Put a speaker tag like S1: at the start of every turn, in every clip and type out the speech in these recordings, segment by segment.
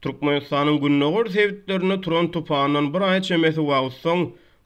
S1: Türkmenistanyň günnägör sebitlerine turan tupandan bir ay çemesi wagtsoň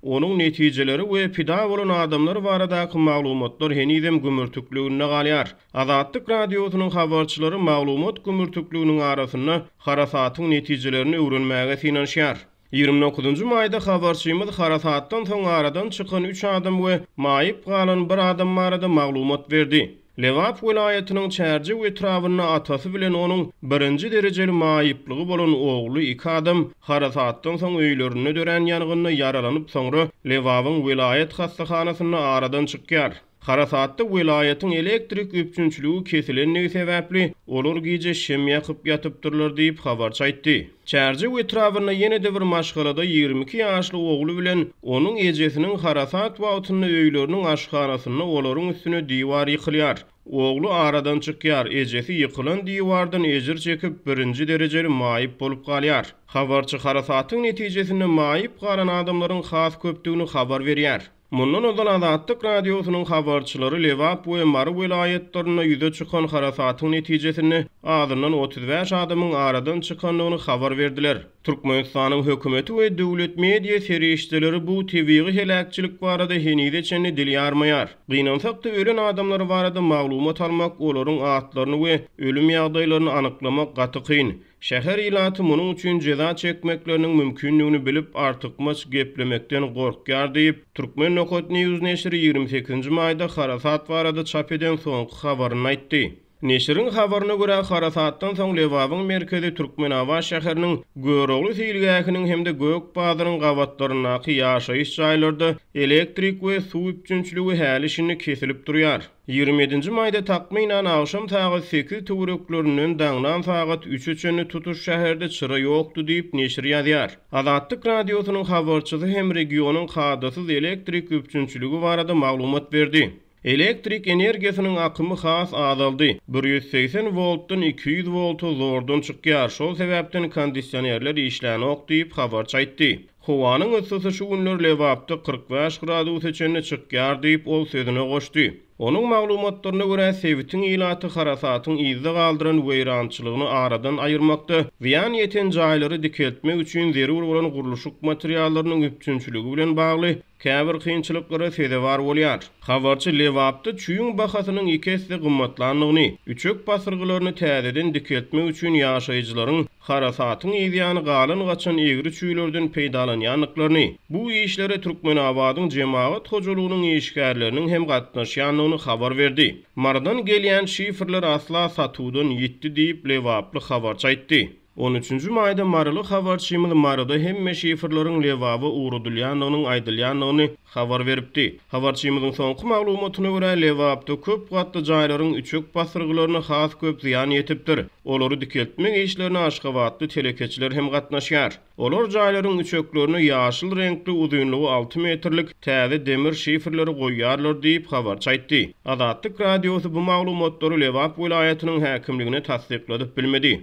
S1: onuň netijeleri we pida bolan adamlar baradaky maglumatlar henizem gümürtüklüğünde galýar. Azatlyk radiosynyň habarçylary maglumat gümürtüklüğiniň arasyna harasatyň netijelerini öwrenmäge synanşýar. 29-njy maýda habarçymyz harasatdan soň aradan çykan 3 adam we maýyp galan bir adam barada maglumat berdi. Lewap welaýatynyň çärji we trawyna atasy bilen onuň birinji derejeli maýyplygy bolan ogly 2 adam harasatdan soň öýlerine dören ýangynda yaralanyp soňra Lewabyň welaýat hastahanasyna aradan çykýar. Harasatda welaýatyň elektrik üpçünçlügi kesilenligi sebäpli olar gije şem ýakyp ýatypdyrlar diýip habarçy aýtdy. Çärji we trawyna ýene-de bir maşgalada 22 ýaşly ogly bilen onuň ejesiniň harasat wagtyny öýleriniň aşhanasyna olaryň üstüne diýwar ýykylýar. Ogly aradan çykýar, ejesi ýykylan diýwardan ejir çekip birinji derejeli maýyp bolup galýar. Habarçy harasatyň netijesinde maýyp galan adamlaryň has köpdigini habar berýär. Mundan ozal Azatlyk radiosynyň habarçylary Lewap we Mary welaýatlaryna ýüze çykan harasatyň netijesini azyndan 35 adamyň aradan çykanlygyny habar berdiler. Türkmenistanyň hökümeti we döwlet media serişçileri bu tebigy helakçylyk barada henize çenli dilýarmaýar. Gynansak da ölen adamlar barada maglumat almak, olaryň atlaryny we ölüm ýagdaýlaryny anyklamak gaty kyn. Şäher ilaty munyň üçin jeza çekmekleriniň mümkinligini bilip artykmaç geplemekden gorkýar diýip Türkmen Nokot News neşri 28-nji maýda harasat barada çap eden soňky habaryny aýtdy. Neşriň habaryna görä harasatdan soň Lewabyň merkezi Türkmenawa şäheriniň Görogly silgäkiniň hemde Gök Bazyryň gawatlarynaky ýaşaýyş jaýlarynda elektrik we suw üpçünçlügi häli şini kesilip durýar. 27-nji maýda takminan akşam saat 8 töwereklerinden daňdan saat 3 üçin tutuş şäherde çyra ýokdy diýip neşir ýazýar. Azatlyk radiosynyň habarçysy hem regionyň hadasyz elektrik üpçünçlügi barada maglumat berdi. Elektrik energiýasynyň akymy has azaldy. 180 voltdan 200 volta zordan çykýar. Şol sebäpden kondisionerler işlänok diýip habarçy aýtdy. Howanyň ysysy şu günler Lewapda 45 gradus içinde çykýar diýip ol sözüne goşdy. Onuň maglumatlaryna görä sebitiň ilaty harasatyň izde galdyran weýrançylygyny aradan aýyrmakda ziyan ýeten jaýlary dikeltmek üçin zerur bolan guruluşyk materiallarynyň üpçünçlügi bilen bagly käbir kynçylyklara sezebar bolýar. Habarçy Lewapda çüýüň bahasynyň 2 hesse gymmatlanlygyny, üçek basyrgylaryny täzeden dikeltmek üçin ýaşaýjylaryň harasatyň ýany galan gaçan egri çüýlerden peýdalanýanlyklaryny, bu işlere Türkmenabadyň jemaat hojulugynyň işgärleriniň hem gatnaşýanlygyny habar berdi. Mardan gelýän şifrler asla satuwdan ýitdi diýip Lewaply habarçy aýtdy. 13-nji maýda Maryly habarçymyz Maryda hemme şifrlaryň Lewapy uğrudylýanlygyny aýdylýanlygyny habar beripdi. Habarçymyzyň soňky maglumatyna görä Lewapda köp gatly jaýlaryň üçek basyrgylaryna has köp ziyan ýetipdir. Olary dikeltmek işlerini Aşgabatly telekeçiler hem gatnaşýar. Olar jaýlaryň üçeklerini ýaşyl renkli uzunlugy 6 metrlik täze demir şifrleri goýýarlar diýip habarçy aýtdy. Azatlyk radiosy bu maglumatlary Lewap welaýatynyň häkimligine tasdikledik bilmedi.